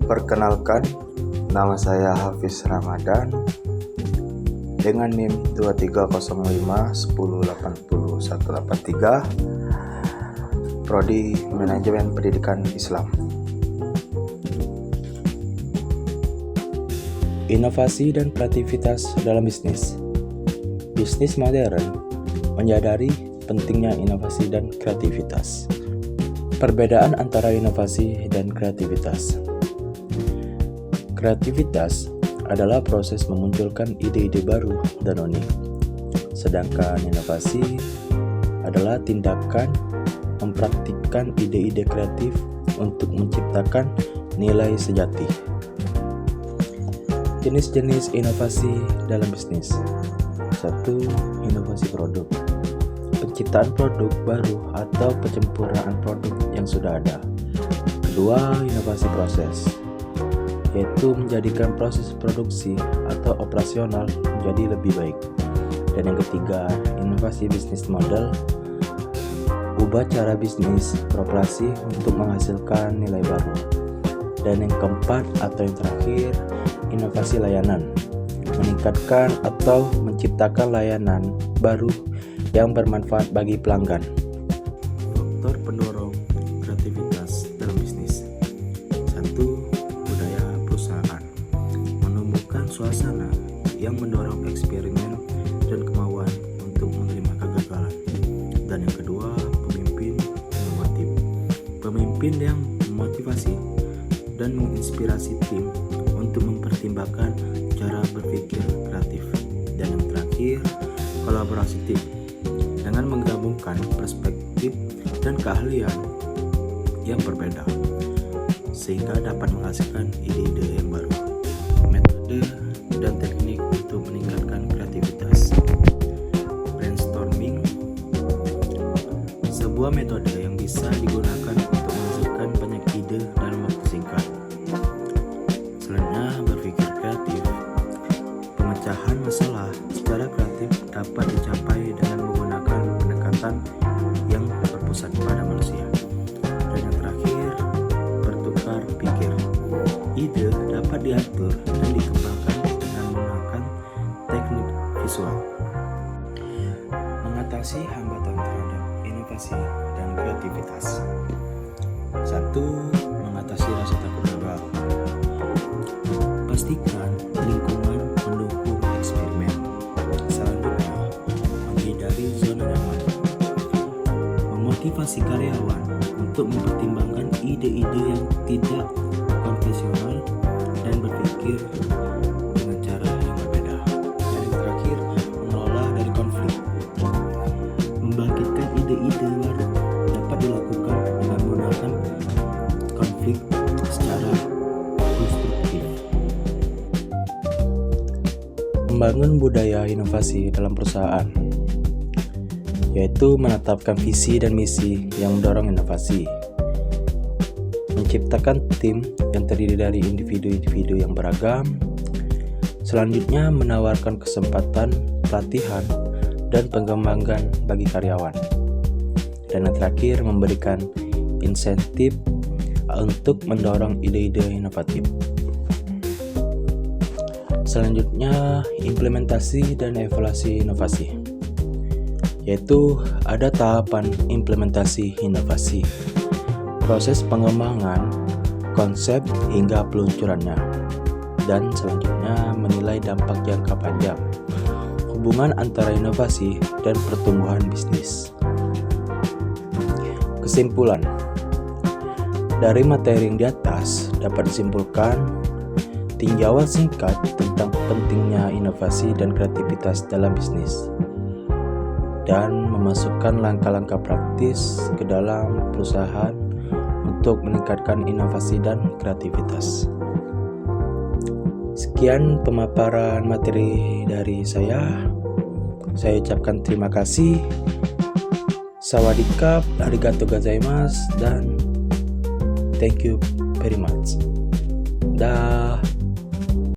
Perkenalkan, nama saya Hafiz Ramadan dengan NIM 23051080 Prodi Manajemen Pendidikan Islam. Inovasi dan kreativitas dalam bisnis. Bisnis modern menyadari pentingnya inovasi dan kreativitas. Perbedaan antara inovasi dan kreativitas. Kreativitas adalah proses memunculkan ide-ide baru dan unik. Sedangkan inovasi adalah tindakan mempraktikkan ide-ide kreatif untuk menciptakan nilai sejati. Jenis-jenis inovasi dalam bisnis. 1. Inovasi produk. Penciptaan produk baru atau penyempurnaan produk yang sudah ada. Kedua, inovasi proses, yaitu menjadikan proses produksi atau operasional menjadi lebih baik. Dan yang ketiga, inovasi bisnis model, ubah cara bisnis beroperasi untuk menghasilkan nilai baru. Dan yang keempat atau yang terakhir, inovasi layanan, meningkatkan atau menciptakan layanan baru yang bermanfaat bagi pelanggan. Faktor pendorong kreativitas dalam bisnis. 1. Budaya perusahaan, menumbuhkan suasana yang mendorong eksperimen dan kemauan untuk menerima kegagalan. Dan yang kedua, pemimpin inovatif, pemimpin yang memotivasi dan menginspirasi tim untuk mempertimbangkan cara berpikir kreatif. Dan yang terakhir, kolaborasi tim, dengan menggabungkan perspektif dan keahlian yang berbeda sehingga dapat menghasilkan ide-ide yang baru. Metode dan teknik untuk meningkatkan kreativitas. Brainstorming, sebuah metode yang bisa digunakan untuk menghasilkan banyak ide dalam waktu singkat. Selanjutnya, berpikir kreatif. Pemecahan masalah secara kreatif dapat dicapai dengan menggunakan pendekatan yang berpusat pada manusia. Dan yang terakhir, bertukar pikir. Ide dapat diatur dan dikembangkan dengan menggunakan teknik visual. Mengatasi hambatan terhadap inovasi dan kreativitas. 1. Mengatasi rasa takut gagal. Pastikan lingkungan mendukung eksperimen. Selanjutnya, menghindari zona nyaman. Memotivasi karyawan untuk mempertimbangkan ide-ide yang tidak konvensional dan berpikir dengan cara yang berbeda. Dan yang terakhir, mengelola dari konflik. Membangkitkan ide-ide baru dapat dilakukan dengan menggunakan konflik secara konstruktif. Membangun budaya inovasi dalam perusahaan, yaitu menetapkan visi dan misi yang mendorong inovasi, menciptakan tim yang terdiri dari individu-individu yang beragam. Selanjutnya, menawarkan kesempatan pelatihan dan pengembangan bagi karyawan. Dan yang terakhir, memberikan insentif untuk mendorong ide-ide inovatif. Selanjutnya, implementasi dan evaluasi inovasi, yaitu ada tahapan implementasi inovasi, proses pengembangan, konsep hingga peluncurannya, dan selanjutnya menilai dampak jangka panjang, hubungan antara inovasi dan pertumbuhan bisnis. Kesimpulan dari materi yang di atas dapat disimpulkan tinjauan singkat tentang pentingnya inovasi dan kreativitas dalam bisnis dan memasukkan langkah-langkah praktis ke dalam perusahaan untuk meningkatkan inovasi dan kreativitas. Sekian pemaparan materi dari saya. Saya ucapkan terima kasih. Sawadikap, arigatou gozaimasu, dan thank you very much. Dah.